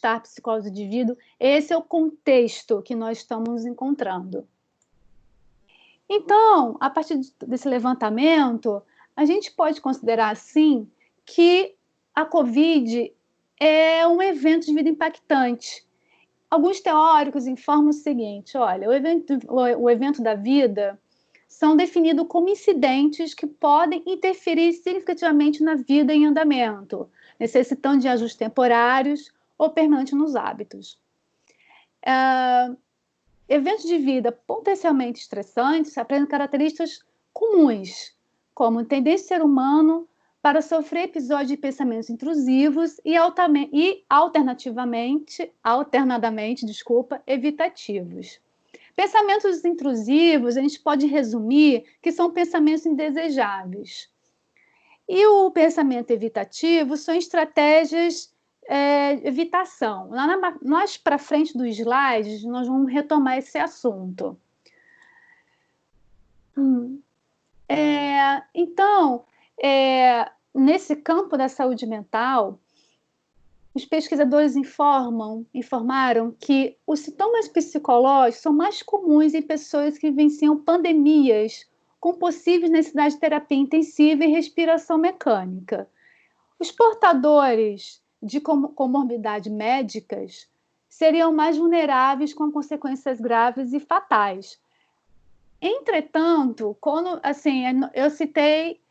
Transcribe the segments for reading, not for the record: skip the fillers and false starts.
bem-estar psicológico do indivíduo. Esse é o contexto que nós estamos encontrando. Então, a partir desse levantamento, a gente pode considerar, sim, que a Covid é um evento de vida impactante. Alguns teóricos informam o seguinte: olha, o evento da vida são definidos como incidentes que podem interferir significativamente na vida em andamento, necessitando de ajustes temporários ou permanentes nos hábitos. Eventos de vida potencialmente estressantes apresentam características comuns, como tendência do ser humano para sofrer episódios de pensamentos intrusivos e alternadamente, evitativos. Pensamentos intrusivos, a gente pode resumir que são pensamentos indesejáveis. E o pensamento evitativo são estratégias de evitação. Nós, para frente dos slides, nós vamos retomar esse assunto. Então, nesse campo da saúde mental, os pesquisadores informaram que os sintomas psicológicos são mais comuns em pessoas que vivenciam pandemias com possíveis necessidades de terapia intensiva e respiração mecânica. Os portadores de comorbidades médicas seriam mais vulneráveis com consequências graves e fatais. Entretanto, eu citei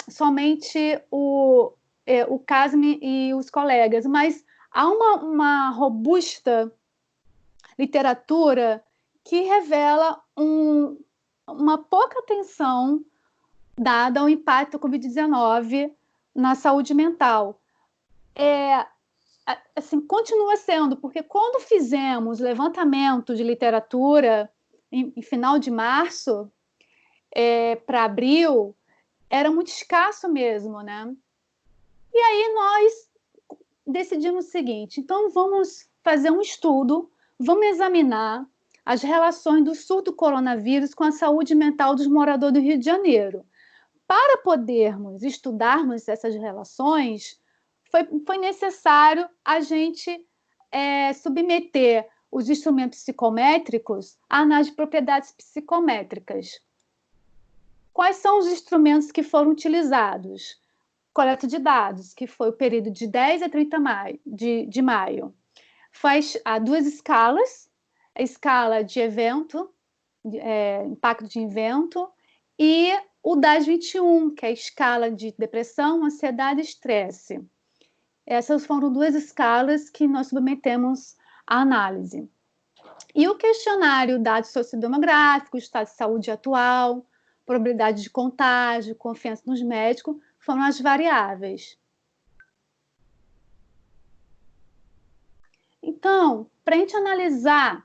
somente o Casmi e os colegas, mas há uma robusta literatura que revela uma pouca atenção dada ao impacto da Covid-19 na saúde mental. Continua sendo, porque quando fizemos levantamento de literatura em final de março para abril, era muito escasso mesmo, né? E aí nós decidimos o seguinte: então vamos fazer um estudo, vamos examinar as relações do surto do coronavírus com a saúde mental dos moradores do Rio de Janeiro. Para podermos estudarmos essas relações, foi necessário a gente submeter os instrumentos psicométricos à análise de propriedades psicométricas. Quais são os instrumentos que foram utilizados? Coleta de dados, que foi o período de 10 a 30 de maio. Há duas escalas, a escala de evento, impacto de evento, e o DAS-21, que é a escala de depressão, ansiedade e estresse. Essas foram duas escalas que nós submetemos à análise. E o questionário, dados sociodemográficos, estado de saúde atual, probabilidade de contágio, confiança nos médicos, foram as variáveis. Então, para a gente analisar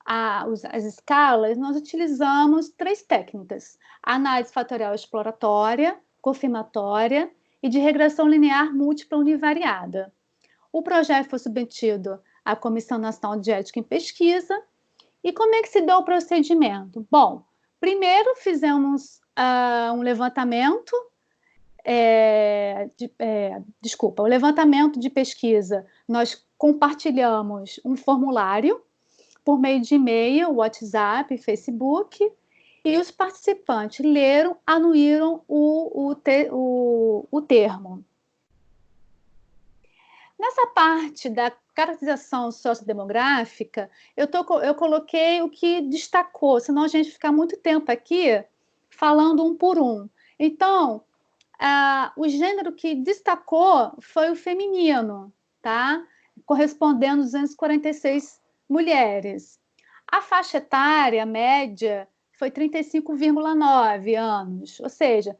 as escalas, nós utilizamos 3 técnicas: a análise fatorial exploratória, confirmatória e de regressão linear múltipla univariada. O projeto foi submetido à Comissão Nacional de Ética em Pesquisa. E como é que se deu o procedimento? Bom, primeiro fizemos um levantamento, o levantamento de pesquisa. Nós compartilhamos um formulário por meio de e-mail, WhatsApp, Facebook, e os participantes leram, anuíram o termo. Nessa parte da caracterização sociodemográfica, eu coloquei o que destacou, senão a gente fica muito tempo aqui falando um por um. Então, o gênero que destacou foi o feminino, tá? Correspondendo a 246 mulheres. A faixa etária média foi 35,9 anos, ou seja,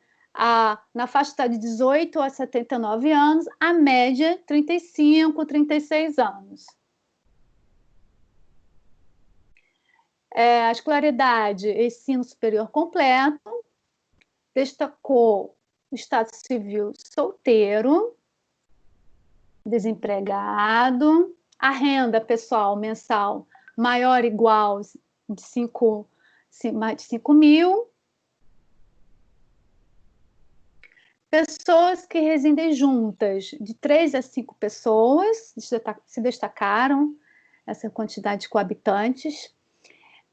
na faixa de 18 a 79 anos, a média 35, 36 anos. A escolaridade, ensino superior completo, destacou o estado civil solteiro, desempregado, a renda pessoal mensal maior ou igual de 5 mil, Pessoas que residem juntas, de 3 a 5 pessoas, se destacaram essa quantidade de coabitantes.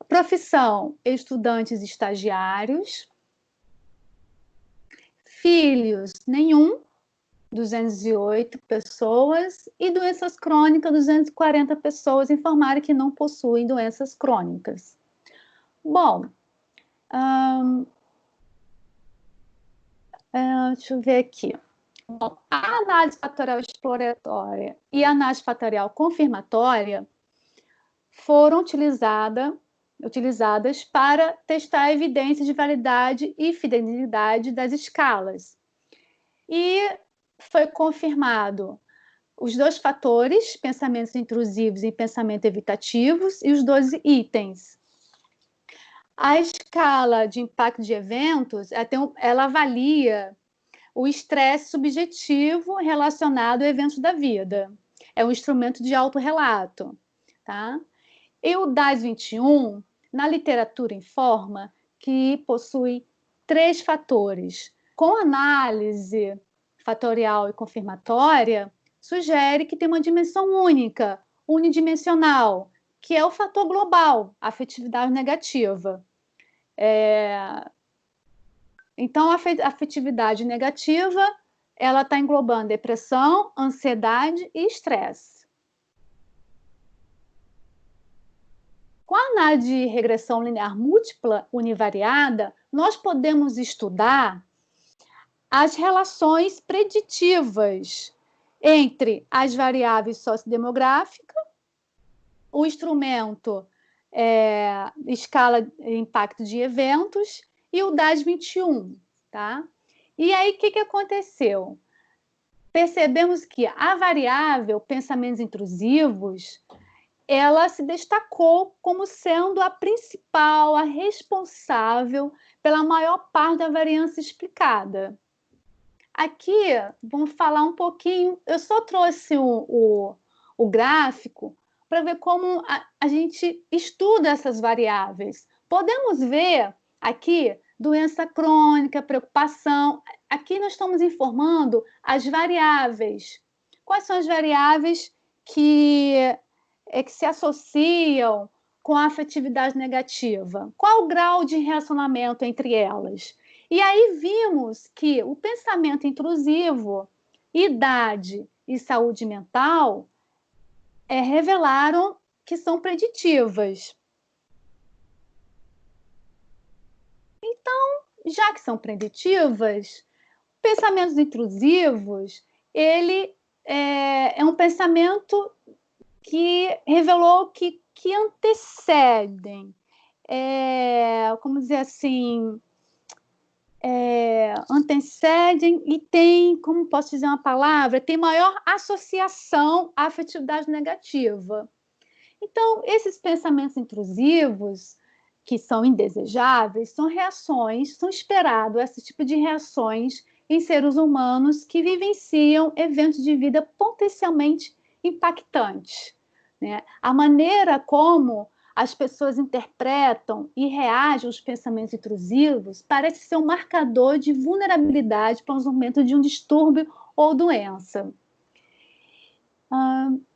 Profissão, estudantes e estagiários. Filhos, nenhum, 208 pessoas. E doenças crônicas, 240 pessoas informaram que não possuem doenças crônicas. Bom, deixa eu ver aqui. Bom, a análise fatorial exploratória e a análise fatorial confirmatória foram utilizadas para testar a evidência de validade e fidelidade das escalas. E foi confirmado os 2 fatores, pensamentos intrusivos e pensamento evitativos, e os 12 itens. A escala de impacto de eventos, ela avalia o estresse subjetivo relacionado a eventos da vida. É um instrumento de autorrelato, tá? E o DAS-21, na literatura, informa que possui 3 fatores. Com análise fatorial e confirmatória, sugere que tem uma dimensão única, unidimensional, que é o fator global, a afetividade negativa. Então, a afetividade negativa, ela está englobando depressão, ansiedade e estresse. Com a análise de regressão linear múltipla univariada, nós podemos estudar as relações preditivas entre as variáveis sociodemográficas, o instrumento escala de impacto de eventos e o DAS-21, tá? E aí, o que aconteceu? Percebemos que a variável pensamentos intrusivos, ela se destacou como sendo a principal, a responsável pela maior parte da variância explicada. Aqui, vamos falar um pouquinho, eu só trouxe o gráfico para ver como a gente estuda essas variáveis. Podemos ver aqui doença crônica, preocupação. Aqui nós estamos informando as variáveis. Quais são as variáveis que se associam com a afetividade negativa? Qual o grau de relacionamento entre elas? E aí vimos que o pensamento intrusivo, idade e saúde mental revelaram que são preditivas. Então, já que são preditivas, pensamentos intrusivos, ele é um pensamento que revelou que antecedem, como dizer assim, antecedem e tem, como posso dizer uma palavra, tem maior associação à afetividade negativa. Então, esses pensamentos intrusivos, que são indesejáveis, são reações, são esperados esse tipo de reações em seres humanos que vivenciam eventos de vida potencialmente impactantes, né? A maneira como as pessoas interpretam e reagem aos pensamentos intrusivos parece ser um marcador de vulnerabilidade para o desenvolvimento de um distúrbio ou doença.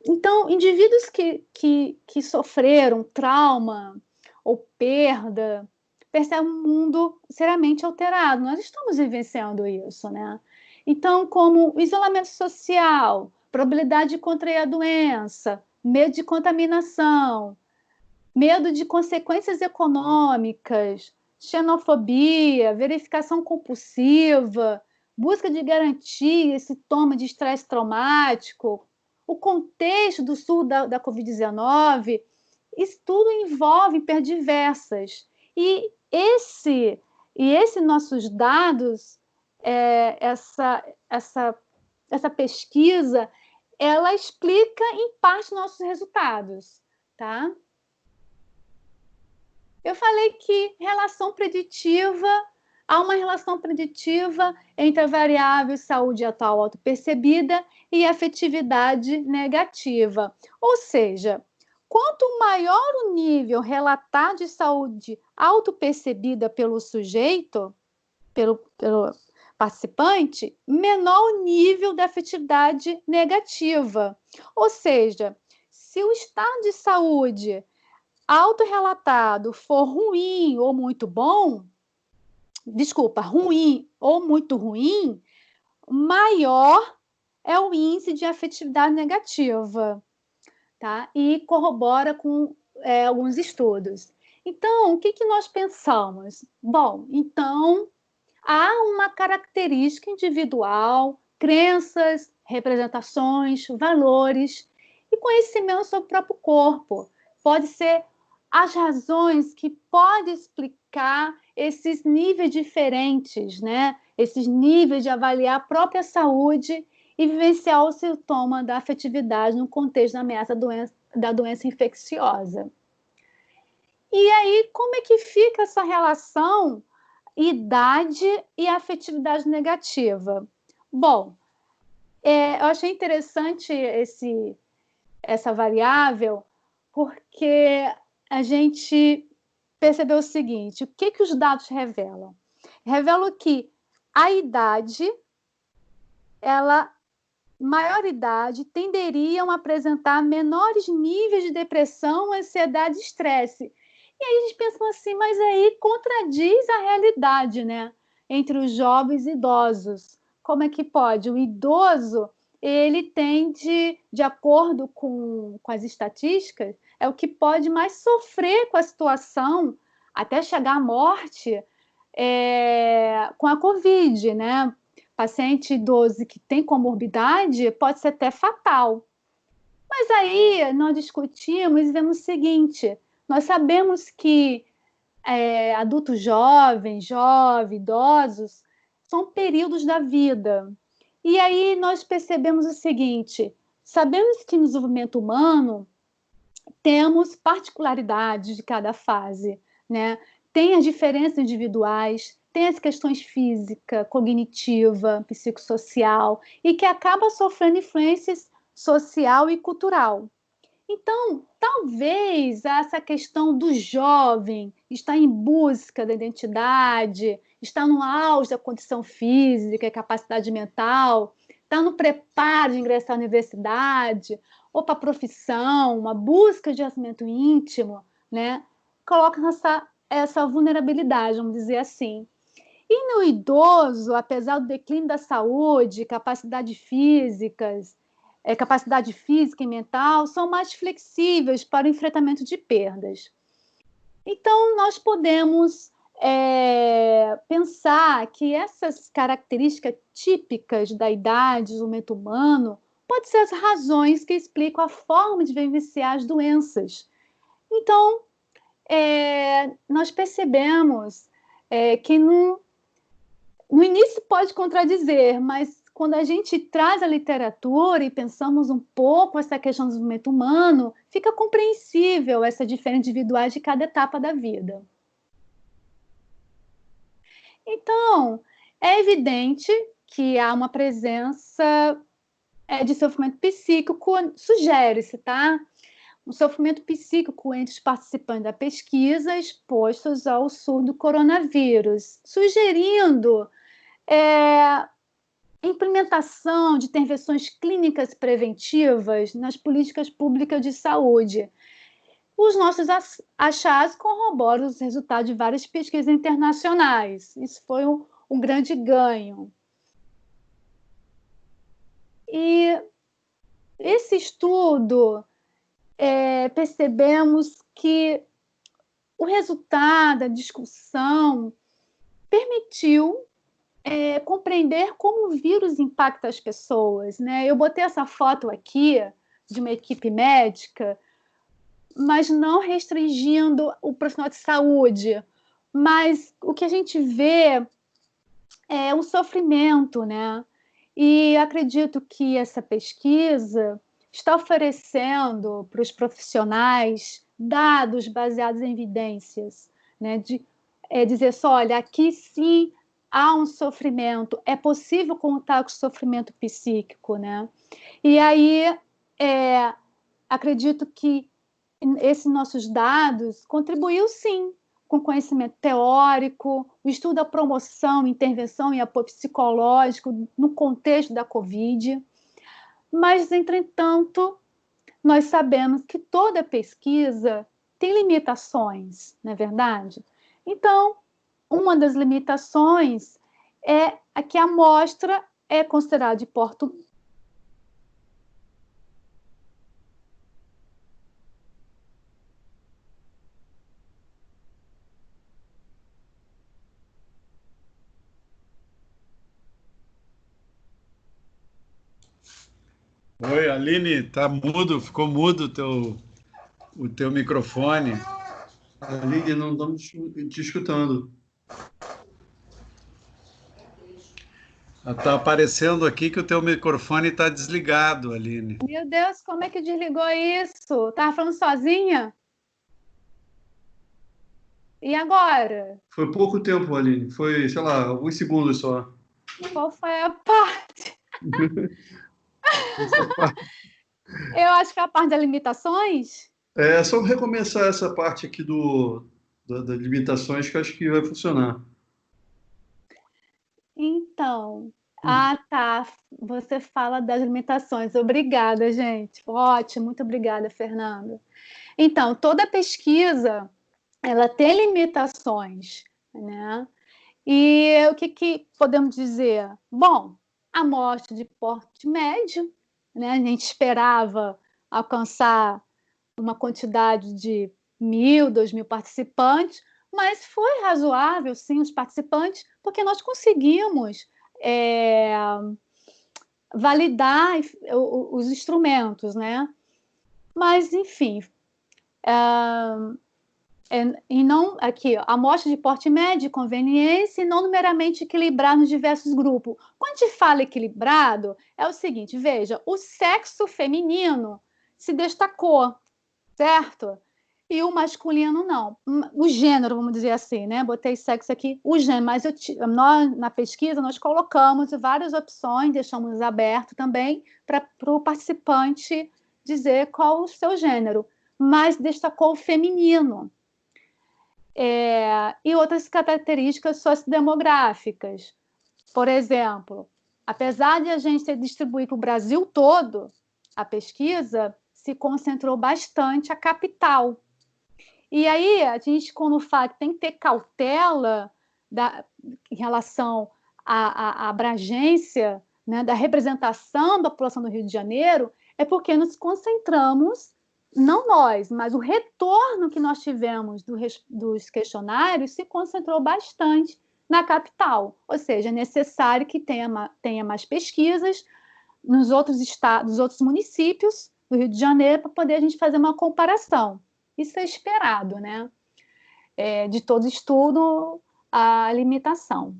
Então, indivíduos que sofreram trauma ou perda percebem um mundo seriamente alterado. Nós estamos vivenciando isso, né? Então, como isolamento social, probabilidade de contrair a doença, medo de contaminação, medo de consequências econômicas, xenofobia, verificação compulsiva, busca de garantia, sintoma de estresse traumático, o contexto do surto da Covid-19, isso tudo envolve hiperdiversas. E esses nossos dados, essa pesquisa, ela explica em parte nossos resultados, tá? Eu falei que há uma relação preditiva entre a variável saúde atual autopercebida e a afetividade negativa. Ou seja, quanto maior o nível relatado de saúde autopercebida pelo sujeito, participante, menor o nível de afetividade negativa. Ou seja, se o estado de saúde autorrelatado for ruim ou muito bom, ruim ou muito ruim, maior é o índice de afetividade negativa, tá? E corrobora com alguns estudos. Então, o que nós pensamos? Bom, então, há uma característica individual, crenças, representações, valores e conhecimento sobre o próprio corpo. Pode ser as razões que podem explicar esses níveis diferentes, né? Esses níveis de avaliar a própria saúde e vivenciar o sintoma da afetividade no contexto da ameaça da doença infecciosa. E aí, como é que fica essa relação idade e afetividade negativa? Bom, eu achei interessante essa variável, porque a gente percebeu o seguinte: o que os dados revelam? Revelam que a idade, maior idade, tenderiam a apresentar menores níveis de depressão, ansiedade e estresse. E aí a gente pensa assim, mas aí contradiz a realidade, né? Entre os jovens e idosos. Como é que pode? O idoso, ele tende, de acordo com as estatísticas, é o que pode mais sofrer com a situação, até chegar à morte, com a Covid, né? Paciente idoso que tem comorbidade pode ser até fatal. Mas aí nós discutimos e vemos o seguinte: nós sabemos que adultos jovens, idosos, são períodos da vida. E aí nós percebemos o seguinte: sabemos que no desenvolvimento humano temos particularidades de cada fase, né? Tem as diferenças individuais, tem as questões física, cognitiva, psicossocial, e que acaba sofrendo influências social e cultural. Então, talvez essa questão do jovem estar em busca da identidade, estar no auge da condição física e capacidade mental, estar no preparo de ingressar na universidade, ou para a profissão, uma busca de relacionamento íntimo, né? Coloca essa vulnerabilidade, vamos dizer assim. E no idoso, apesar do declínio da saúde, capacidade física e mental, são mais flexíveis para o enfrentamento de perdas. Então, nós podemos pensar que essas características típicas da idade, do momento humano, podem ser as razões que explicam a forma de vivenciar as doenças. Então, nós percebemos que no início pode contradizer, mas quando a gente traz a literatura e pensamos um pouco essa questão do desenvolvimento humano, fica compreensível essa diferença individual de cada etapa da vida. Então, é evidente que há uma presença de sofrimento psíquico, sugere-se, tá? Um sofrimento psíquico entre os participantes da pesquisa expostos ao surto do coronavírus, sugerindo implementação de intervenções clínicas preventivas nas políticas públicas de saúde. Os nossos achados corroboram os resultados de várias pesquisas internacionais. Isso foi um grande ganho. E esse estudo, percebemos que o resultado da discussão permitiu compreender como o vírus impacta as pessoas, né? Eu botei essa foto aqui de uma equipe médica, mas não restringindo o profissional de saúde, mas o que a gente vê é um sofrimento, né? E acredito que essa pesquisa está oferecendo para os profissionais dados baseados em evidências, né? De dizer só, olha, aqui sim há um sofrimento, é possível contar com o sofrimento psíquico, né? E aí, acredito que esses nossos dados contribuiu sim com conhecimento teórico, o estudo da promoção, intervenção e apoio psicológico no contexto da Covid. Mas, entretanto, nós sabemos que toda pesquisa tem limitações, não é verdade? Então, uma das limitações é a que a amostra é considerada de porte. Oi, Aline, tá mudo, ficou mudo o teu microfone. Aline, não estamos te escutando. Está aparecendo aqui que o teu microfone está desligado, Aline. Meu Deus, como é que desligou isso? Estava falando sozinha? E agora? Foi pouco tempo, Aline. Foi, sei lá, alguns segundos só. Qual foi a parte? Eu acho que é a parte das limitações. É só recomeçar essa parte aqui das limitações que eu acho que vai funcionar. Então, tá. Você fala das limitações. Obrigada, gente. Ótimo, muito obrigada, Fernanda. Então, toda pesquisa, ela tem limitações, né? E o que podemos dizer? Bom, a amostra de porte médio, né? A gente esperava alcançar uma quantidade de 1.000, 2.000 participantes, mas foi razoável, sim, os participantes, porque nós conseguimos validar os instrumentos, né? Mas, enfim, e não aqui, a amostra de porte médio, conveniência e não numericamente equilibrado nos diversos grupos. Quando a gente fala equilibrado, é o seguinte, veja, o sexo feminino se destacou, certo? E o masculino não. O gênero, vamos dizer assim, né? Botei sexo aqui, o gênero, mas nós, na pesquisa, nós colocamos várias opções, deixamos aberto também para o participante dizer qual o seu gênero, mas destacou o feminino. E outras características sociodemográficas. Por exemplo, apesar de a gente ter distribuído para o Brasil todo, a pesquisa se concentrou bastante a capital. E aí, a gente, quando fala que tem que ter cautela em relação à abrangência, né, da representação da população do Rio de Janeiro, é porque nos concentramos, não nós, mas o retorno que nós tivemos dos questionários se concentrou bastante na capital. Ou seja, é necessário que tenha mais pesquisas nos outros estados, nos outros municípios do Rio de Janeiro, para poder a gente fazer uma comparação. Isso é esperado, né? De todo estudo, a limitação.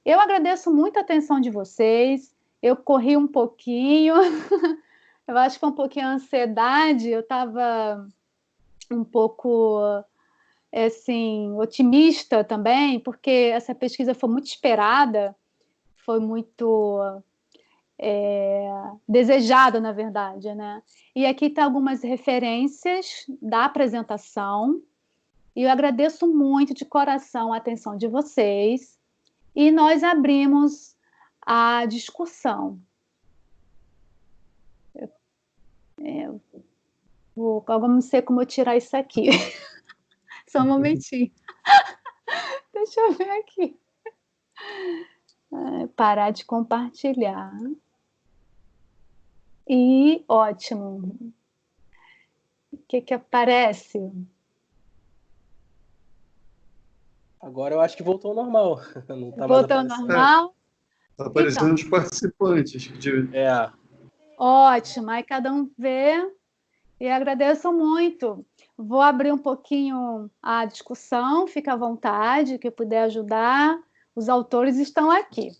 Eu agradeço muito a atenção de vocês. Eu corri um pouquinho, eu acho que foi um pouquinho a ansiedade, eu estava um pouco assim, otimista também, porque essa pesquisa foi muito esperada, foi muito desejada, na verdade, né? E aqui estão algumas referências da apresentação, e eu agradeço muito de coração a atenção de vocês, e nós abrimos a discussão. Agora não sei como eu tirar isso aqui. Só um momentinho. Deixa eu ver aqui. Parar de compartilhar. E ótimo. O que aparece? Agora eu acho que voltou ao normal. Não tá Voltou ao mais aparecendo. normal? Está aparecendo os participantes. Ótimo. Aí cada um vê. E agradeço muito. Vou abrir um pouquinho a discussão, fica à vontade, que puder ajudar. Os autores estão aqui.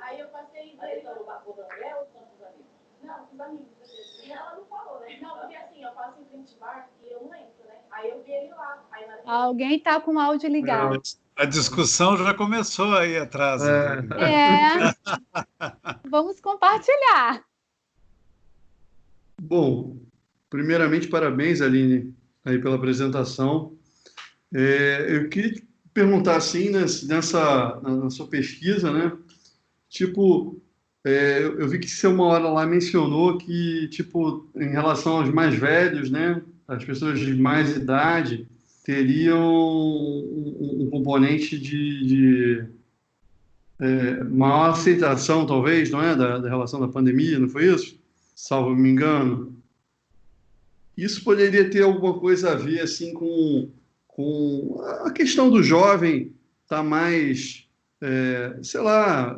Aí eu passei. Não, os amigos. Ela não falou, né? Não, porque assim, eu passo em frente bar e eu não entro, né? Aí eu vi ele lá. Alguém está com o áudio ligado. A discussão já começou aí atrás. Vamos compartilhar. Bom, Primeiramente, parabéns, Aline, aí pela apresentação. Eu queria te perguntar, assim, na sua pesquisa, né? Tipo, eu vi que você uma hora lá mencionou que, tipo, em relação aos mais velhos, né? As pessoas de mais idade teriam um componente de maior aceitação, talvez, não é? Da relação da pandemia, não foi isso? Salvo me engano. Isso poderia ter alguma coisa a ver assim com a questão do jovem estar mais, sei lá,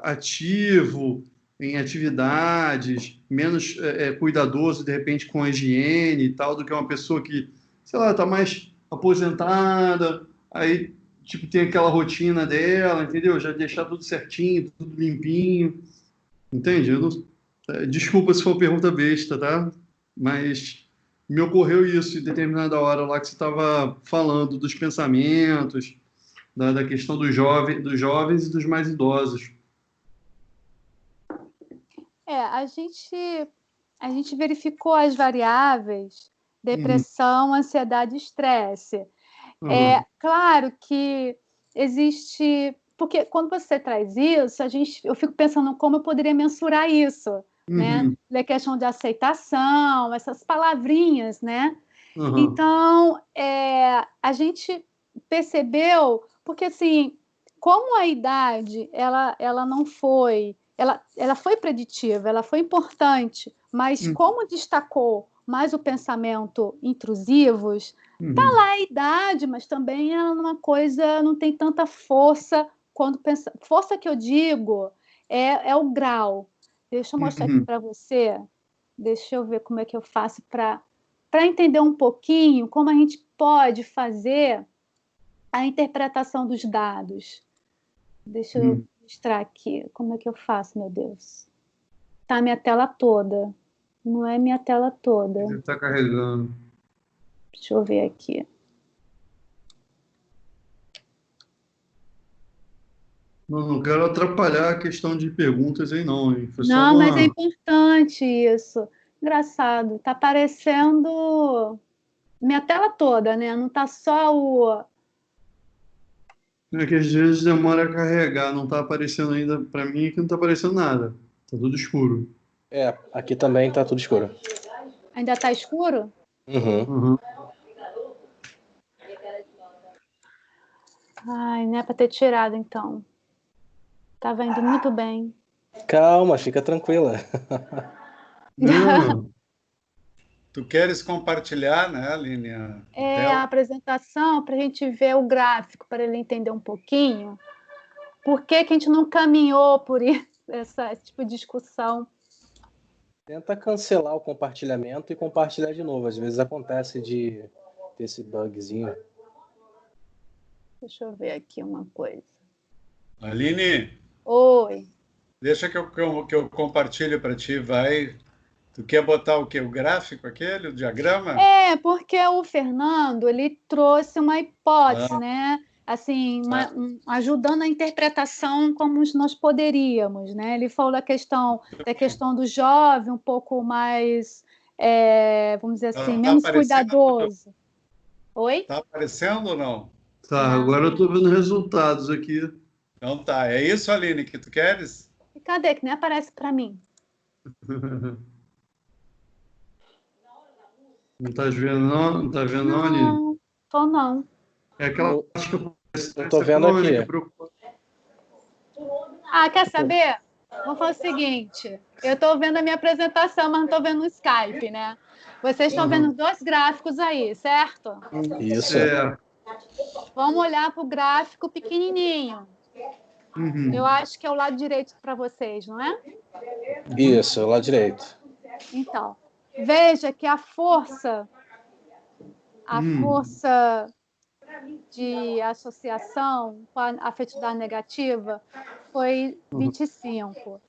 ativo em atividades, menos cuidadoso de repente com a higiene e tal, do que uma pessoa que, sei lá, está mais aposentada, aí tipo tem aquela rotina dela, entendeu? Já deixar tudo certinho, tudo limpinho, entende? Desculpa se for uma pergunta besta, tá? Mas me ocorreu isso em determinada hora lá que você estava falando dos pensamentos, da questão dos jovens e dos mais idosos. A gente verificou as variáveis, depressão, ansiedade e estresse. É claro que existe... Porque quando você traz isso, eu fico pensando como eu poderia mensurar isso, né? A questão de aceitação, essas palavrinhas, né? Então, a gente percebeu, porque assim, como a idade, ela não foi, ela foi preditiva, ela foi importante, mas como destacou mais o pensamento intrusivos, tá lá a idade, mas também ela numa coisa, não tem tanta força quando pensa. Força que eu digo é o grau. Deixa eu mostrar aqui para você. Deixa eu ver como é que eu faço para entender um pouquinho como a gente pode fazer a interpretação dos dados. Deixa eu mostrar aqui. Como é que eu faço, meu Deus? Tá minha tela toda. Não é minha tela toda. Ele está carregando. Deixa eu ver aqui. Não quero atrapalhar a questão de perguntas aí, não. Hein? Não, mas é importante isso. Engraçado. Tá aparecendo minha tela toda, né? Não tá só o... É que às vezes demora a carregar, não está aparecendo ainda para mim, que não está aparecendo nada. Está tudo escuro. Aqui também está tudo escuro. Ainda tá escuro? Ai, não é para ter tirado, então. Tava indo muito bem. Calma, fica tranquila. Não. Tu queres compartilhar, né, Aline? A apresentação para a gente ver o gráfico, para ele entender um pouquinho. Por que que a gente não caminhou por isso, esse tipo de discussão? Tenta cancelar o compartilhamento e compartilhar de novo. Às vezes acontece de ter esse bugzinho. Deixa eu ver aqui uma coisa. Aline? Oi. Deixa que eu compartilho para ti, vai. Tu quer botar o quê? O gráfico aquele, o diagrama? Porque o Fernando, ele trouxe uma hipótese, né? Assim, ajudando a interpretação como nós poderíamos, né? Ele falou da questão do jovem um pouco mais, vamos dizer assim, menos cuidadoso. Oi? Está aparecendo ou não? Tá, agora eu estou vendo resultados aqui. Então tá, é isso, Aline, que tu queres? E cadê? Que nem aparece para mim. Não está vendo, não? Não está vendo, não, Aline? Não, tô não. É aquela parte que eu tô vendo aqui. Quer saber? Vamos fazer o seguinte. Eu estou vendo a minha apresentação, mas não estou vendo o Skype, né? Vocês estão vendo 2 gráficos aí, certo? Isso. Vamos olhar para o gráfico pequenininho. Eu acho que é o lado direito para vocês, não é? Isso, o lado direito. Então, veja que a força de associação com a afetividade negativa foi 25.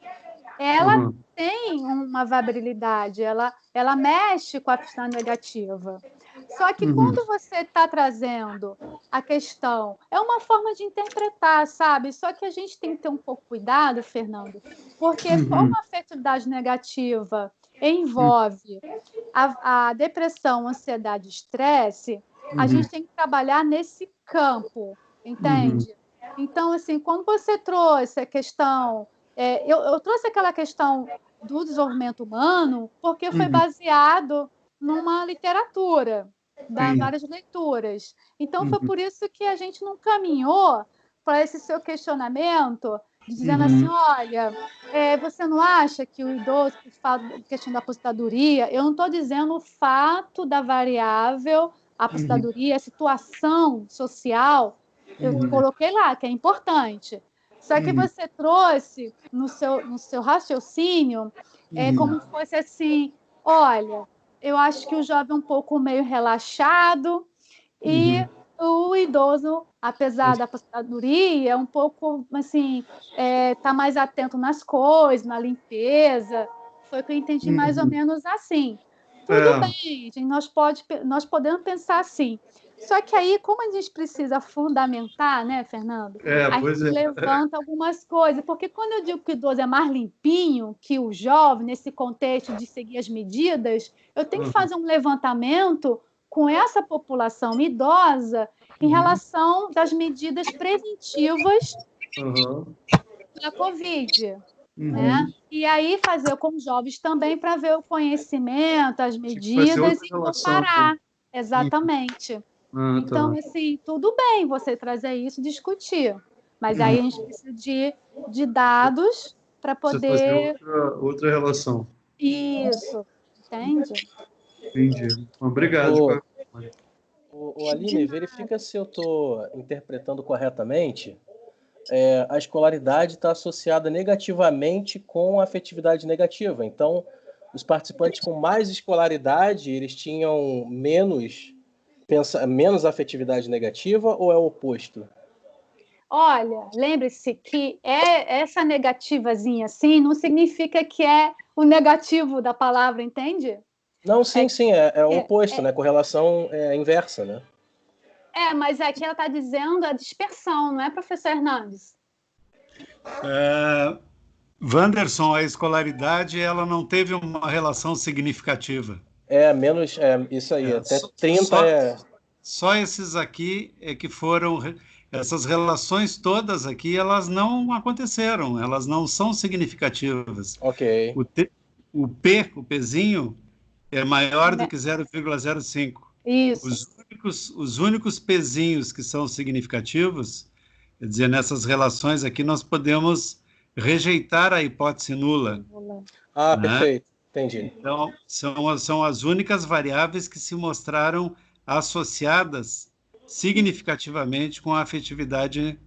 Ela tem uma variabilidade, ela mexe com a afetividade negativa. Só que quando você está trazendo a questão, é uma forma de interpretar, sabe? Só que a gente tem que ter um pouco cuidado, Fernando, porque como a afetividade negativa envolve a depressão, ansiedade, estresse, a gente tem que trabalhar nesse campo, entende? Então, assim, quando você trouxe a questão... eu trouxe aquela questão do desenvolvimento humano porque foi baseado numa literatura, várias leituras. Então, foi por isso que a gente não caminhou para esse seu questionamento, dizendo assim, olha, você não acha que o idoso, que fala da questão da aposentadoria, eu não estou dizendo o fato da variável, a aposentadoria, a situação social, eu coloquei lá, que é importante. Só que você trouxe no seu raciocínio como se fosse assim, olha, eu acho que o jovem é um pouco meio relaxado e o idoso, apesar da aposentadoria, é um pouco, assim, tá mais atento nas coisas, na limpeza. Foi o que eu entendi mais ou menos assim. Tudo bem, gente, nós podemos pensar assim. Só que aí, como a gente precisa fundamentar, né, Fernando? A gente levanta algumas coisas. Porque quando eu digo que o idoso é mais limpinho que o jovem, nesse contexto de seguir as medidas, eu tenho que fazer um levantamento com essa população idosa em relação das medidas preventivas da Covid. Né? E aí fazer com os jovens também para ver o conhecimento, as medidas e comparar. Exatamente. Então, assim, tudo bem você trazer isso, discutir. Mas aí a gente precisa de dados para poder... outra relação. Isso. Entende? Entendi. Obrigado. Aline, verifica se eu estou interpretando corretamente. A escolaridade está associada negativamente com a afetividade negativa. Então, os participantes com mais escolaridade, eles tinham menos afetividade negativa ou é o oposto? Olha, lembre-se que essa negativazinha assim não significa que é o negativo da palavra, entende? Não, sim, é o oposto, né? Correlação inversa, né? Mas aqui ela está dizendo a dispersão, não é, professor Hernandes? Wanderson, a escolaridade ela não teve uma relação significativa. Menos, isso aí, até 30 Só esses aqui que foram... Essas relações todas aqui, elas não aconteceram, elas não são significativas. Ok. O Pzinho, é maior do que 0,05. Isso. Os únicos Pzinhos que são significativos, quer dizer, nessas relações aqui, nós podemos rejeitar a hipótese nula. Né? Perfeito. Entendi. Então, são as únicas variáveis que se mostraram associadas significativamente com a afetividade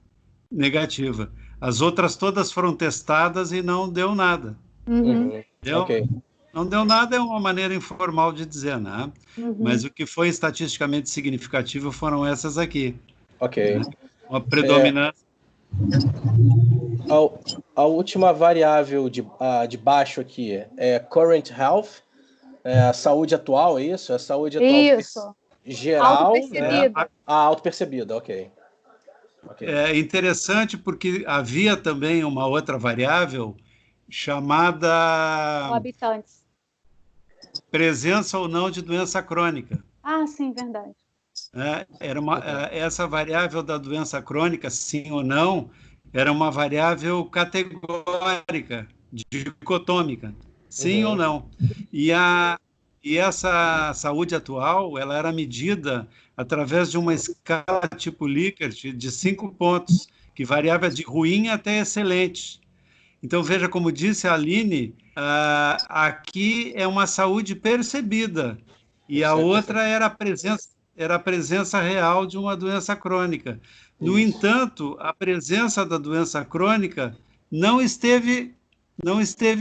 negativa. As outras todas foram testadas e não deu nada. Okay. Não deu nada é uma maneira informal de dizer, né? Mas o que foi estatisticamente significativo foram essas aqui. Ok. Né? Uma predominância. A última variável de baixo aqui é current health, a saúde atual, é isso? A saúde atual isso. Geral, autopercebida. Autopercebida, ok. É interessante porque havia também uma outra variável chamada habitantes. Presença ou não de doença crônica. Sim, verdade. Essa variável da doença crônica, sim ou não, era uma variável categórica, dicotômica, sim ou não. E essa saúde atual, ela era medida através de uma escala tipo Likert de 5 pontos, que variava de ruim até excelente. Então, veja, como disse a Aline, aqui é uma saúde percebida, e a outra era a presença real de uma doença crônica. No entanto, a presença da doença crônica não esteve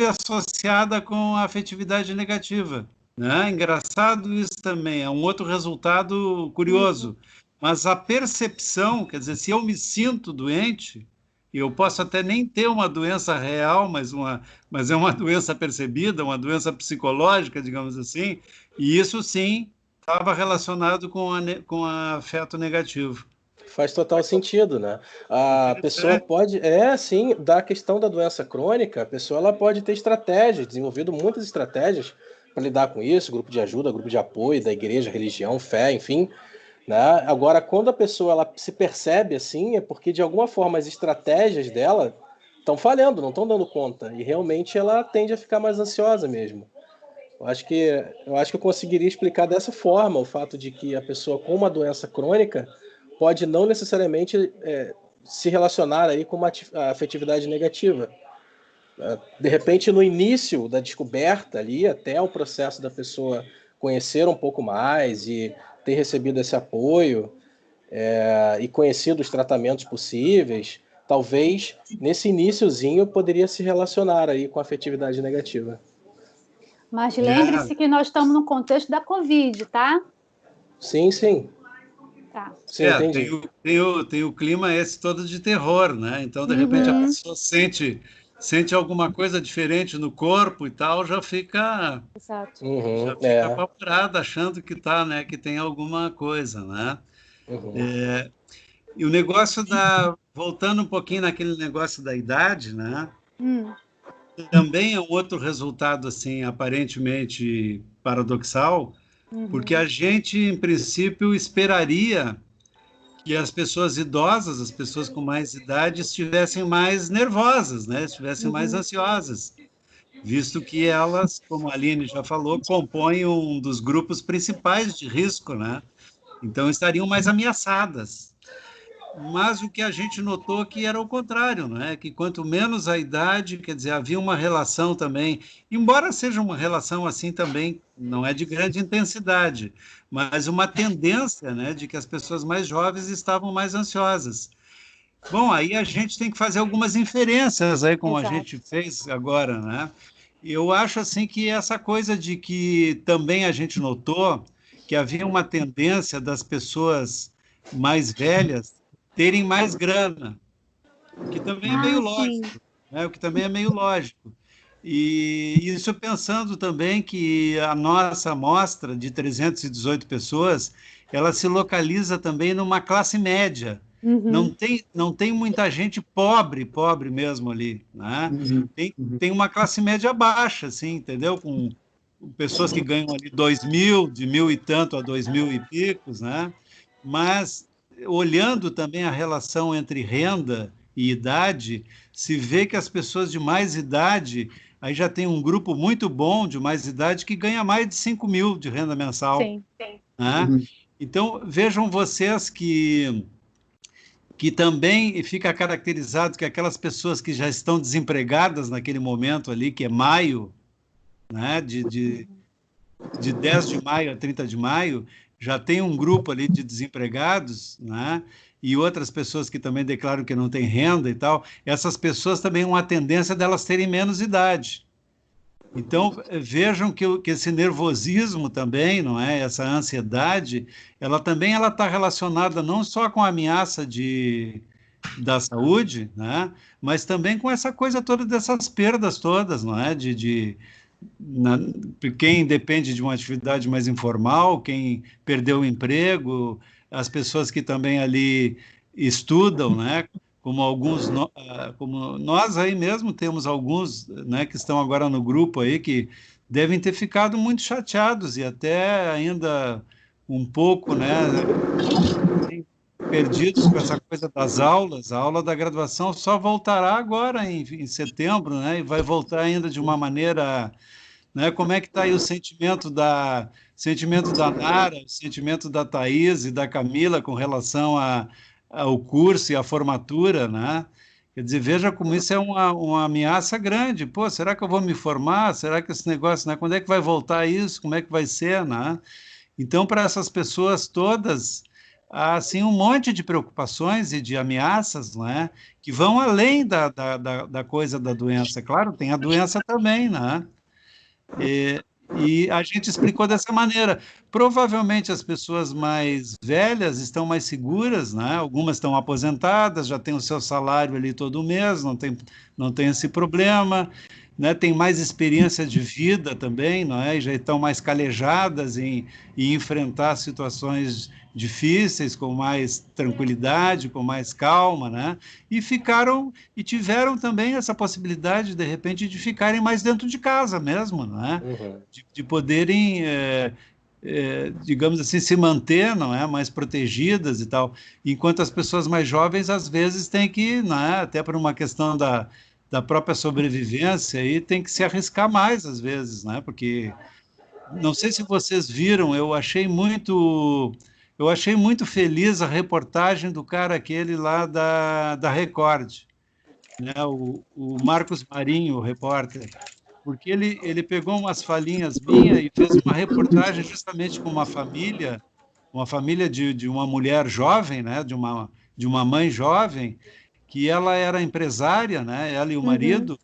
associada com a afetividade negativa. Né? Engraçado isso também, é um outro resultado curioso. Mas a percepção, quer dizer, se eu me sinto doente, eu posso até nem ter uma doença real, mas é uma doença percebida, uma doença psicológica, digamos assim, e isso sim estava relacionado com afeto negativo. Faz total sentido, né? A pessoa pode, sim, da questão da doença crônica, a pessoa ela pode ter estratégias, desenvolvido muitas estratégias lidar com isso, grupo de ajuda, grupo de apoio da igreja, religião, fé, enfim, né? Agora, quando a pessoa ela se percebe assim, é porque de alguma forma as estratégias dela estão falhando, não estão dando conta, e realmente ela tende a ficar mais ansiosa mesmo. Eu acho que eu conseguiria explicar dessa forma o fato de que a pessoa com uma doença crônica pode não necessariamente se relacionar aí com uma afetividade negativa. De repente, no início da descoberta ali, até o processo da pessoa conhecer um pouco mais e ter recebido esse apoio e conhecido os tratamentos possíveis, talvez nesse iniciozinho poderia se relacionar aí com a afetividade negativa. Mas lembre-se que nós estamos no contexto da Covid, tá? Sim, sim. Tá. Sim, entendi. Tem o clima esse todo de terror, né? Então, de repente, a pessoa sente alguma coisa diferente no corpo e tal, já fica Exato. apavorada, achando que tá, né? Que tem alguma coisa, né? E o negócio voltando um pouquinho naquele negócio da idade, né? Também é um outro resultado, assim, aparentemente paradoxal, porque a gente, em princípio, esperaria que as pessoas idosas, as pessoas com mais idade, estivessem mais nervosas, né? Estivessem mais ansiosas, visto que elas, como a Aline já falou, compõem um dos grupos principais de risco, né? Então, estariam mais ameaçadas. Mas o que a gente notou que era o contrário, não é? Que quanto menos a idade, quer dizer, havia uma relação também, embora seja uma relação assim também, não é de grande intensidade, mas uma tendência, né, de que as pessoas mais jovens estavam mais ansiosas. Bom, aí a gente tem que fazer algumas inferências aí, como a gente fez agora, né? Eu acho assim que essa coisa de que também a gente notou que havia uma tendência das pessoas mais velhas terem mais grana, o que também é meio lógico, né? O que também é meio lógico. E isso não também que a nossa amostra de 318 pessoas, ela se localiza também numa classe média. Não tem muita gente pobre mesmo ali, né? Tem uma classe média baixa, assim, entendeu? Com pessoas que ganham ali 2.000, de 1.000 e tanto a 2.000 e picos, né? Mas olhando também a relação entre renda e idade, se vê que as pessoas de mais idade, aí já tem um grupo muito bom de mais idade que ganha mais de 5.000 de renda mensal. Sim. Né? Então, vejam vocês que também fica caracterizado que aquelas pessoas que já estão desempregadas naquele momento ali, que é maio, né, de 10 de maio a 30 de maio, já tem um grupo ali de desempregados, né, e outras pessoas que também declaram que não têm renda e tal, essas pessoas também uma tendência delas terem menos idade. Então, vejam que esse nervosismo também, não é? Essa ansiedade, ela também está relacionada não só com a ameaça da saúde, né? Mas também com essa coisa toda dessas perdas todas, não é? Quem depende de uma atividade mais informal, quem perdeu o emprego, as pessoas que também ali estudam, né? Como nós aí mesmo temos alguns, né, que estão agora no grupo aí que devem ter ficado muito chateados e até ainda um pouco, né, perdidos com essa coisa das aulas. A aula da graduação só voltará agora em setembro, né, e vai voltar ainda de uma maneira, né, como é que está aí o sentimento da Nara, o sentimento da Thaís e da Camila com relação ao curso e à formatura, né? Quer dizer, veja como isso é uma ameaça grande. Pô, será que eu vou me formar? Será que esse negócio, né? Quando é que vai voltar isso? Como é que vai ser, né? Então, para essas pessoas todas, há assim, um monte de preocupações e de ameaças, né? Que vão além da coisa da doença. Claro, tem a doença também, né? E a gente explicou dessa maneira. Provavelmente as pessoas mais velhas estão mais seguras, né? Algumas estão aposentadas, já têm o seu salário ali todo mês, não tem esse problema. né, têm mais experiência de vida também, não é? E já estão mais calejadas em enfrentar situações difíceis com mais tranquilidade, com mais calma, né? E tiveram também essa possibilidade, de repente, de ficarem mais dentro de casa mesmo, não é? Uhum. De poderem, digamos assim, se manter, não é? Mais protegidas e tal. Enquanto as pessoas mais jovens, às vezes, têm que, não é? Até por uma questão da própria sobrevivência, e tem que se arriscar mais, às vezes, né? Porque, não sei se vocês viram, eu achei muito feliz a reportagem do cara aquele lá da Record, né? O Marcos Marinho, o repórter, porque ele pegou umas falinhas minhas e fez uma reportagem justamente com uma família de uma mulher jovem, né? De uma mãe jovem, que ela era empresária, né? Ela e o marido,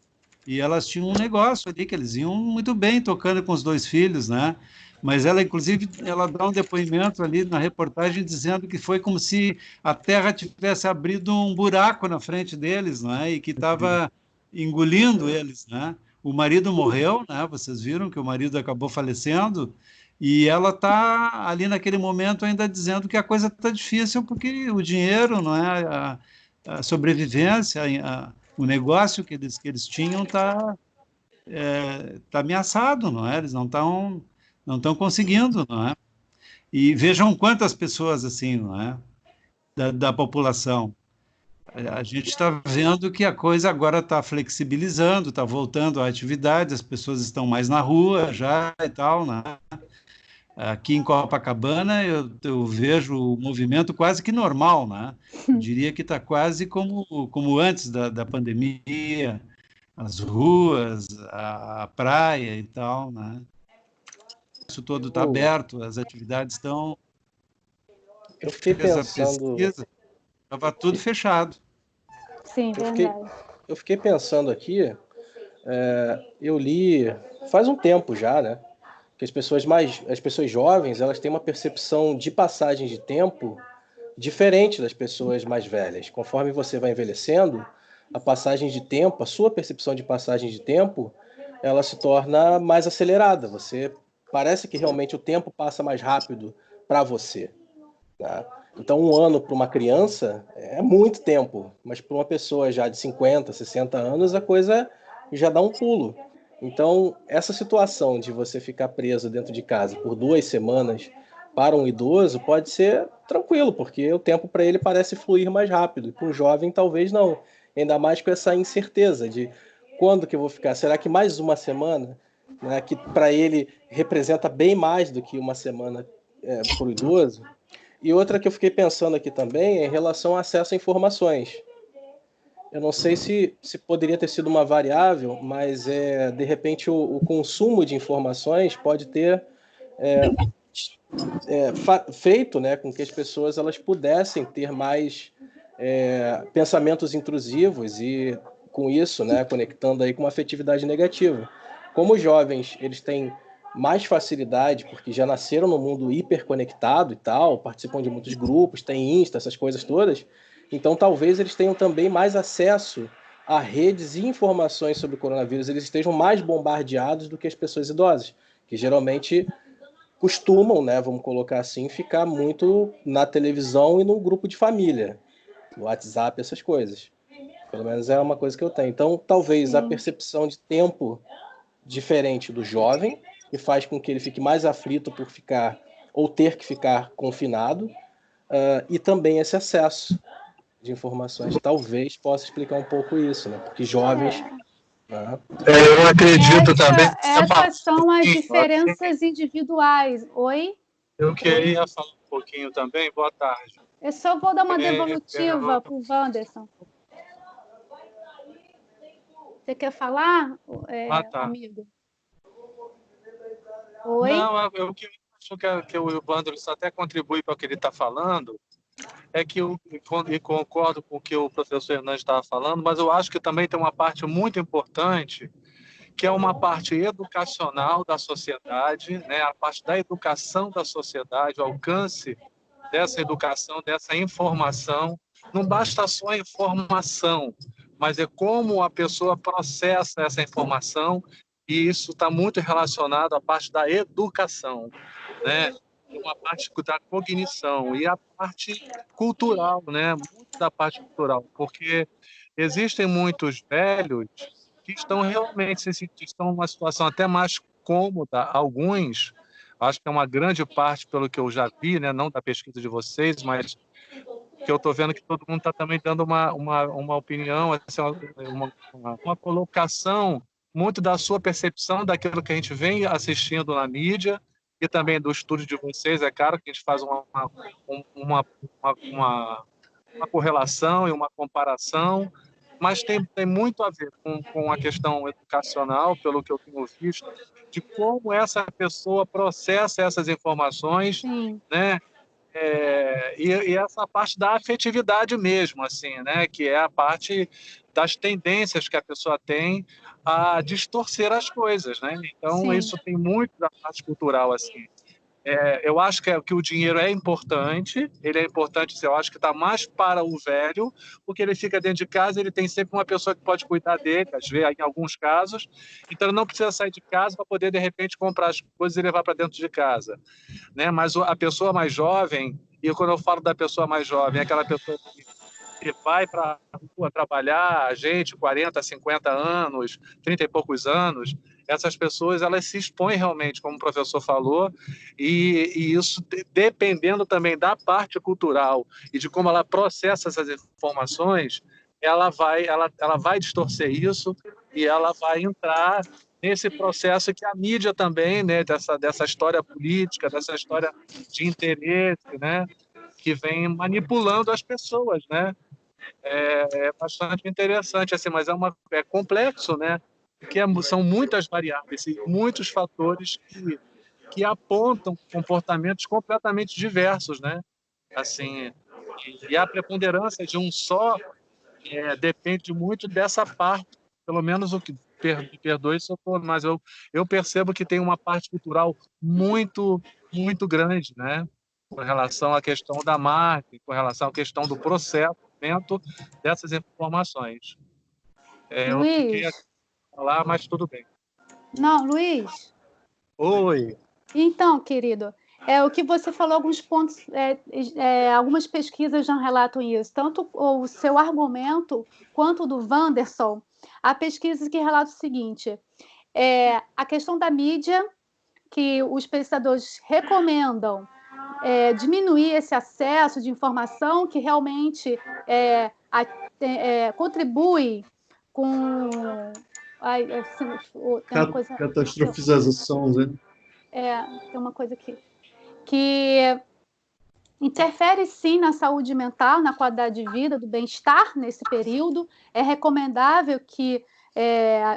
e elas tinham um negócio ali que eles iam muito bem tocando com os 2 filhos, né? Mas ela, inclusive, ela dá um depoimento ali na reportagem dizendo que foi como se a terra tivesse abrido um buraco na frente deles, né? E que estava engolindo eles, né? O marido morreu, né? Vocês viram que o marido acabou falecendo, e ela está ali naquele momento ainda dizendo que a coisa está difícil porque o dinheiro, não é? A sobrevivência, o negócio que eles tinham tá ameaçado, não é? Eles não estão conseguindo, não é? E vejam quantas pessoas assim, não é? Da população. A gente está vendo que a coisa agora está flexibilizando, está voltando à atividade, as pessoas estão mais na rua já e tal, né? Aqui em Copacabana eu vejo o movimento quase que normal, né? Eu diria que está quase como antes da pandemia, as ruas, a praia e tal, né? Isso todo está aberto, as atividades estão... Eu fiquei Fez a pensando... pesquisa, estava tudo fechado. Sim, verdade. Eu fiquei pensando aqui, eu li faz um tempo já, né? Que as pessoas jovens, elas têm uma percepção de passagem de tempo diferente das pessoas mais velhas. Conforme você vai envelhecendo, a passagem de tempo, a sua percepção de passagem de tempo, ela se torna mais acelerada. Você parece que realmente o tempo passa mais rápido para você, né? Então, 1 ano para uma criança é muito tempo, mas para uma pessoa já de 50, 60 anos, a coisa já dá um pulo. Então, essa situação de você ficar preso dentro de casa por 2 semanas para um idoso pode ser tranquilo, porque o tempo para ele parece fluir mais rápido, e para um jovem talvez não. Ainda mais com essa incerteza de quando que eu vou ficar. Será que mais uma semana, né, que para ele representa bem mais do que uma semana para o idoso? E outra que eu fiquei pensando aqui também é em relação ao acesso a informações. Eu não sei se poderia ter sido uma variável, mas de repente o consumo de informações pode ter feito, né, com que as pessoas elas pudessem ter mais pensamentos intrusivos e com isso, né, conectando aí com uma afetividade negativa. Como os jovens eles têm mais facilidade, porque já nasceram no mundo hiperconectado e tal, participam de muitos grupos, têm Insta, essas coisas todas, então talvez eles tenham também mais acesso a redes e informações sobre o coronavírus, eles estejam mais bombardeados do que as pessoas idosas, que geralmente costumam, né, vamos colocar assim, ficar muito na televisão e no grupo de família, no WhatsApp, essas coisas. Pelo menos é uma coisa que eu tenho. Então, talvez a percepção de tempo diferente do jovem, que faz com que ele fique mais aflito por ficar ou ter que ficar confinado, e também esse excesso de informações. Talvez possa explicar um pouco isso, né? Porque jovens... Né? Eu acredito também... Essas são as diferenças individuais. Oi? Eu queria falar um pouquinho também. Boa tarde. Eu só vou dar uma devolutiva para o Wanderson. Você quer falar, Tá. amigo? Oi? Não, eu acho que o Wanderson até contribui para o que ele está falando, é que eu concordo com o que o professor Hernandes estava falando, mas eu acho que também tem uma parte muito importante, que é uma parte educacional da sociedade, né? A parte da educação da sociedade, o alcance dessa educação, dessa informação. Não basta só a informação, mas é como a pessoa processa essa informação, e isso está muito relacionado à parte da educação, né? Uma parte da cognição e a parte cultural, né? Muito da parte cultural, porque existem muitos velhos que estão realmente estão numa situação até mais cômoda, alguns, acho que é uma grande parte, pelo que eu já vi, né? Não da pesquisa de vocês, mas que eu estou vendo que todo mundo está também dando uma opinião, assim, uma colocação muito da sua percepção daquilo que a gente vem assistindo na mídia e também do estudo de vocês, é claro que a gente faz uma, uma, uma correlação e uma comparação, mas tem muito a ver com a questão educacional, pelo que eu tenho visto, de como essa pessoa processa essas informações, Sim, né? E essa parte da afetividade mesmo, assim, né? Que é a parte das tendências que a pessoa tem a distorcer as coisas, né? Então, sim, isso tem muito da parte cultural, assim. Eu acho que o dinheiro é importante, ele é importante, eu acho que está mais para o velho, porque ele fica dentro de casa, ele tem sempre uma pessoa que pode cuidar dele, às vezes, em alguns casos, então ele não precisa sair de casa para poder, de repente, comprar as coisas e levar para dentro de casa, né? Mas a pessoa mais jovem, e quando eu falo da pessoa mais jovem, é aquela pessoa que vai para a rua trabalhar, a gente, 40, 50 anos, 30 e poucos anos, essas pessoas elas se expõem realmente, como o professor falou, e isso, dependendo também da parte cultural e de como ela processa essas informações, ela vai distorcer isso e ela vai entrar nesse processo que a mídia também, né, dessa história política, dessa história de interesse, né, que vem manipulando as pessoas, né? É bastante interessante, assim, mas é complexo, né? Porque são muitas variáveis e muitos fatores que apontam comportamentos completamente diversos, né? Assim, e a preponderância de um só depende muito dessa parte, pelo menos o que me perdoe se eu for, mas eu percebo que tem uma parte cultural muito, muito grande, né? Com relação à questão da marca, com relação à questão do processamento dessas informações. Eu fiquei aqui Luiz. a falar, mas tudo bem. Não, Luiz. Oi. Então, querido, o que você falou, alguns pontos, algumas pesquisas já relatam isso, tanto o seu argumento quanto o do Wanderson. Há pesquisas que relatam o seguinte: a questão da mídia, que os pesquisadores recomendam diminuir esse acesso de informação que realmente contribui com. Ai, assim, tem uma coisa. Catastrofização, né? Tem uma coisa que interfere sim na saúde mental, na qualidade de vida, do bem-estar nesse período. É recomendável que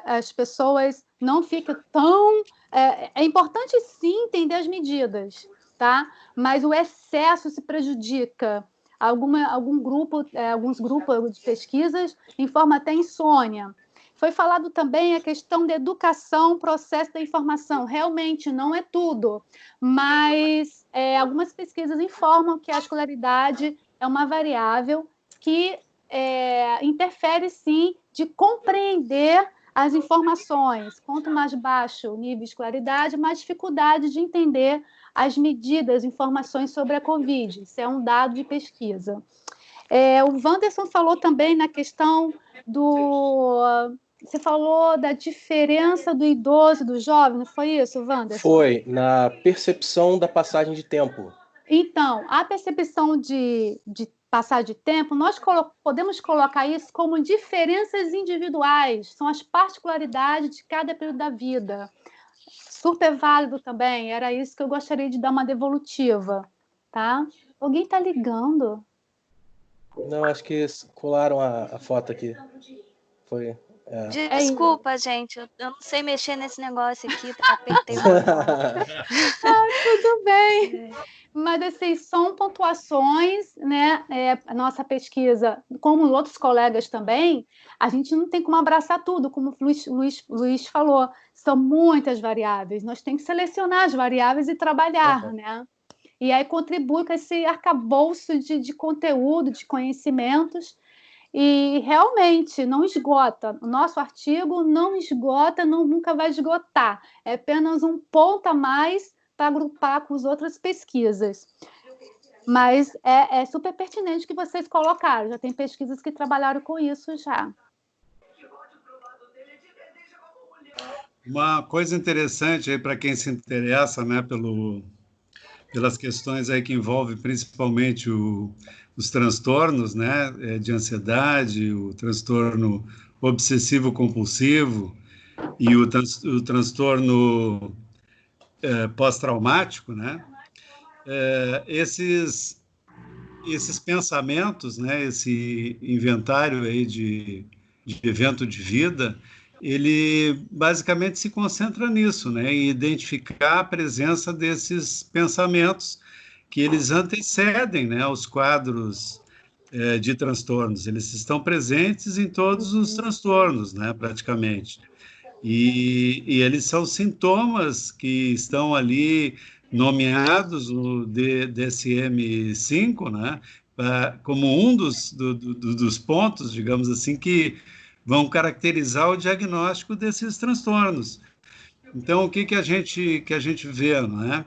as pessoas não fiquem tão. É importante sim entender as medidas, tá? Mas o excesso se prejudica. Alguns grupos de pesquisas informam até insônia. Foi falado também a questão da educação, processo da informação. Realmente não é tudo, mas algumas pesquisas informam que a escolaridade é uma variável que interfere, sim, de compreender as informações. Quanto mais baixo o nível de escolaridade, mais dificuldade de entender as medidas, informações sobre a Covid. Isso é um dado de pesquisa. O Wanderson falou também na questão do... Você falou da diferença do idoso e do jovem, não foi isso, Wanderson? Foi, na percepção da passagem de tempo. Então, a percepção de passar de tempo, nós podemos colocar isso como diferenças individuais, são as particularidades de cada período da vida. Super válido também, era isso que eu gostaria de dar uma devolutiva, tá? Alguém está ligando? Não, acho que colaram a foto aqui. Foi. Desculpa, gente, eu não sei mexer nesse negócio aqui, apertei o botão. Tudo bem. Mas, assim, são pontuações, né? A nossa pesquisa, como outros colegas também, a gente não tem como abraçar tudo, como o Luiz falou, são muitas variáveis, nós temos que selecionar as variáveis e trabalhar, né? E aí contribui com esse arcabouço de conteúdo, de conhecimentos, E realmente não esgota. O nosso artigo não esgota, nunca vai esgotar. É apenas um ponto a mais para agrupar com as outras pesquisas. Mas é super pertinente que vocês colocaram. Já tem pesquisas que trabalharam com isso já. Uma coisa interessante aí para quem se interessa, né, pelas questões aí que envolvem principalmente os transtornos, né, de ansiedade, o transtorno obsessivo-compulsivo e o transtorno pós-traumático, né? Esses pensamentos, né, esse inventário aí de evento de vida, ele basicamente se concentra nisso, né, em identificar a presença desses pensamentos que eles antecedem, né, aos quadros de transtornos. Eles estão presentes em todos os transtornos, né, praticamente. E eles são sintomas que estão ali nomeados no DSM-5, né, como um dos pontos, digamos assim, que vão caracterizar o diagnóstico desses transtornos. Então, o que a gente vê, né?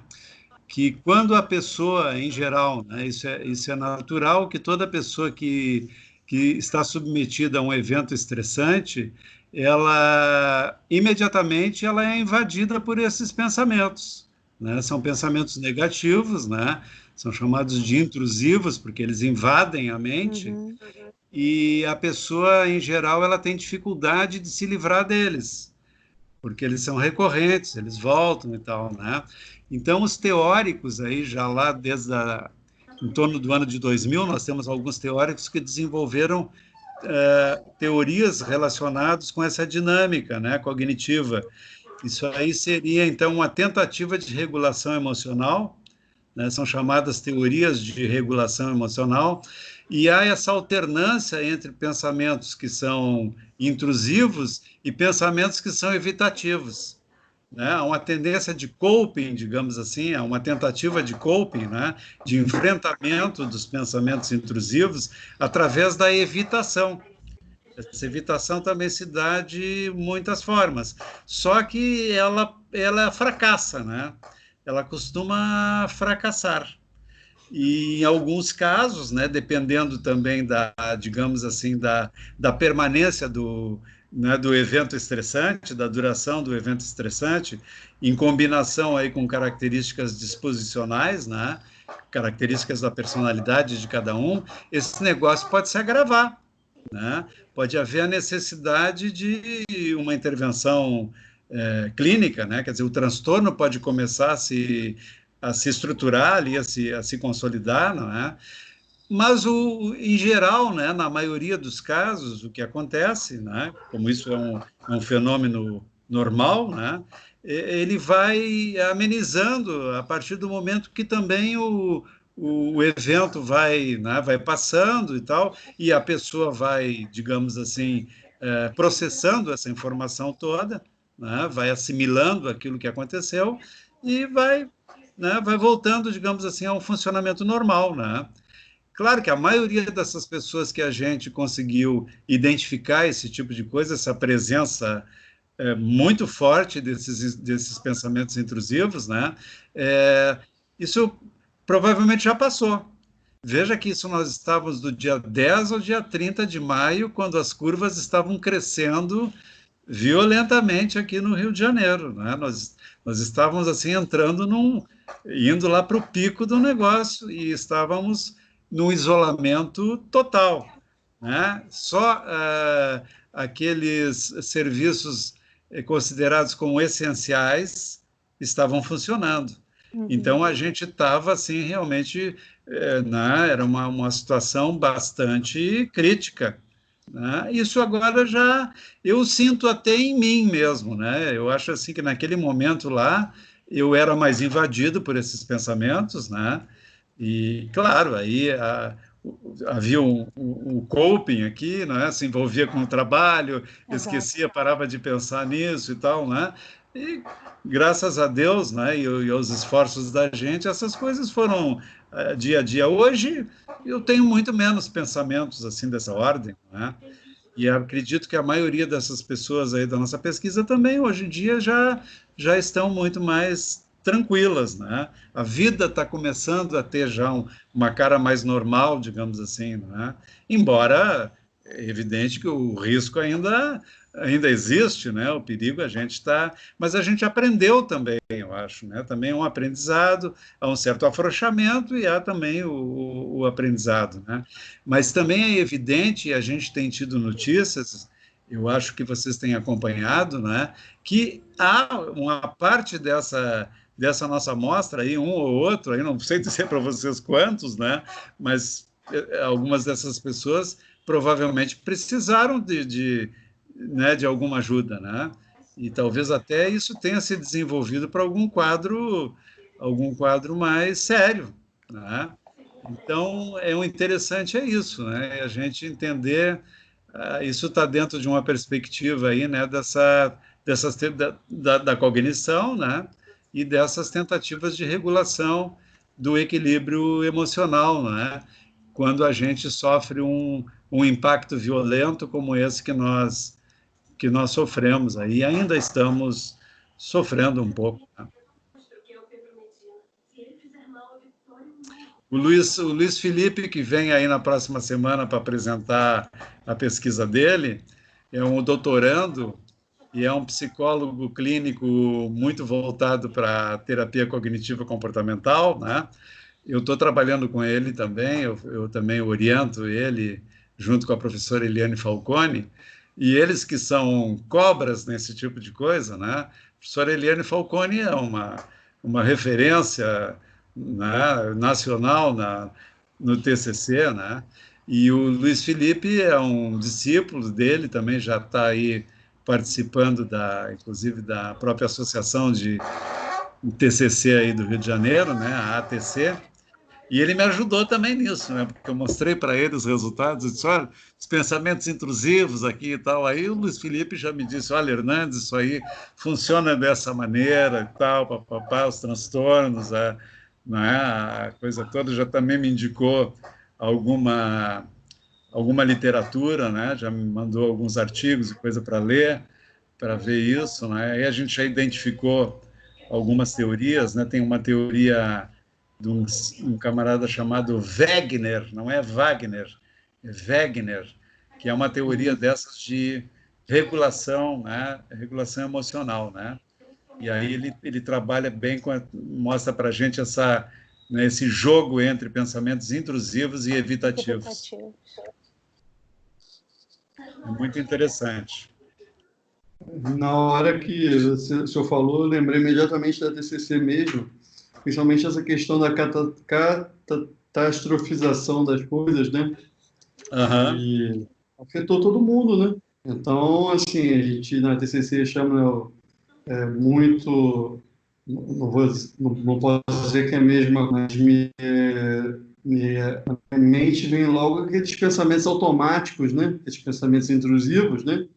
Que quando a pessoa, em geral, né, isso é natural, que toda pessoa que está submetida a um evento estressante, ela imediatamente ela é invadida por esses pensamentos, né? São pensamentos negativos, né? São chamados de intrusivos, porque eles invadem a mente, e a pessoa, em geral, ela tem dificuldade de se livrar deles, porque eles são recorrentes, eles voltam e tal, né? Então, os teóricos aí, já lá em torno do ano de 2000, nós temos alguns teóricos que desenvolveram teorias relacionadas com essa dinâmica, né, cognitiva. Isso aí seria, então, uma tentativa de regulação emocional, né, são chamadas teorias de regulação emocional, e há essa alternância entre pensamentos que são intrusivos e pensamentos que são evitativos. Né? Há uma tendência de coping, digamos assim, há uma tentativa de coping, né? De enfrentamento dos pensamentos intrusivos através da evitação. Essa evitação também se dá de muitas formas, só que ela fracassa, né? Ela costuma fracassar. E em alguns casos, né, dependendo também digamos assim, da permanência né, do evento estressante, da duração do evento estressante, em combinação aí com características disposicionais, né, características da personalidade de cada um, esse negócio pode se agravar, né? Pode haver a necessidade de uma intervenção clínica, né? Quer dizer, o transtorno pode começar a se estruturar ali, a se consolidar, não é? Mas, em geral, né, na maioria dos casos, o que acontece, né, como isso é um fenômeno normal, né, ele vai amenizando a partir do momento que também o evento né, vai passando e tal, e a pessoa vai, digamos assim, processando essa informação toda, né, vai assimilando aquilo que aconteceu e né, vai voltando, digamos assim, a um funcionamento normal, né? Claro que a maioria dessas pessoas que a gente conseguiu identificar esse tipo de coisa, essa presença muito forte desses pensamentos intrusivos, né? Isso provavelmente já passou. Veja que isso nós estávamos do dia 10 ao dia 30 de maio, quando as curvas estavam crescendo violentamente aqui no Rio de Janeiro, né? Nós estávamos assim indo lá para o pico do negócio e estávamos no isolamento total, né? Só aqueles serviços considerados como essenciais estavam funcionando. Então, a gente estava, assim, realmente, né? Era uma situação bastante crítica, né? Isso agora eu sinto até em mim mesmo, né? Eu acho assim que naquele momento lá, eu era mais invadido por esses pensamentos, né? E, claro, aí havia um coping aqui, né? Se envolvia com o trabalho, esquecia, parava de pensar nisso e tal, né? E, graças a Deus, né, e aos esforços da gente, essas coisas foram dia a dia. Hoje, eu tenho muito menos pensamentos assim dessa ordem, né? E acredito que a maioria dessas pessoas aí da nossa pesquisa também, hoje em dia, já estão muito mais tranquilas, né? A vida está começando a ter já uma cara mais normal, digamos assim, né? Embora é evidente que o risco ainda existe, né? O perigo a gente está, mas a gente aprendeu também, eu acho, né? Também é um aprendizado, há um certo afrouxamento e há também o aprendizado, né? Mas também é evidente, e a gente tem tido notícias, eu acho que vocês têm acompanhado, né? Que há uma parte dessa nossa amostra aí, um ou outro, aí não sei dizer para vocês quantos, né? Mas algumas dessas pessoas provavelmente precisaram né, de alguma ajuda, né? E talvez até isso tenha se desenvolvido para algum quadro mais sério, né? Então, o interessante é isso, né? A gente entender, isso está dentro de uma perspectiva aí, né, da cognição, né? E dessas tentativas de regulação do equilíbrio emocional, né? Quando a gente sofre um impacto violento como esse que nós sofremos aí, ainda estamos sofrendo um pouco, né? O Luiz Felipe, que vem aí na próxima semana para apresentar a pesquisa dele, é um doutorando e é um psicólogo clínico muito voltado para a terapia cognitiva comportamental, né? Eu estou trabalhando com ele também, eu também oriento ele, junto com a professora Eliane Falcone, e eles que são cobras nesse tipo de coisa, né? A professora Eliane Falcone é uma referência, né, nacional no TCC, né? E o Luiz Felipe é um discípulo dele, também já está aí participando inclusive da própria associação de TCC aí do Rio de Janeiro, né, a ATC, e ele me ajudou também nisso, né? Porque eu mostrei para ele os resultados e disse, olha, os pensamentos intrusivos aqui e tal. Aí o Luiz Felipe já me disse, olha, Hernandes, isso aí funciona dessa maneira e tal, papapá, os transtornos, né, a coisa toda. Já também me indicou alguma, alguma literatura, né? Já me mandou alguns artigos e coisa para ler, para ver isso, né? Aí a gente já identificou algumas teorias, né? Tem uma teoria de um camarada chamado Wegener, não é Wagner, é Wegener, que é uma teoria dessas de regulação, né? Regulação emocional, né? E aí ele trabalha bem, mostra para a gente né, esse jogo entre pensamentos intrusivos e evitativos. É muito interessante. Na hora que o senhor falou, eu lembrei imediatamente da TCC mesmo, principalmente essa questão da catastrofização das coisas, né? Uhum. E afetou todo mundo, né? Então, assim, a gente na TCC chama muito, não posso dizer que é a mesma, mas na mente vem logo aqueles pensamentos automáticos, né? Esses pensamentos intrusivos, né?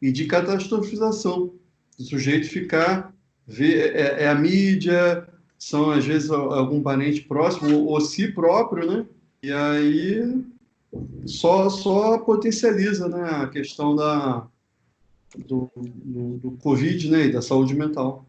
E de catastrofização. O sujeito ficar, ver, a mídia, são às vezes algum parente próximo, ou si próprio, né? E aí só potencializa, né, a questão do Covid, né, e da saúde mental.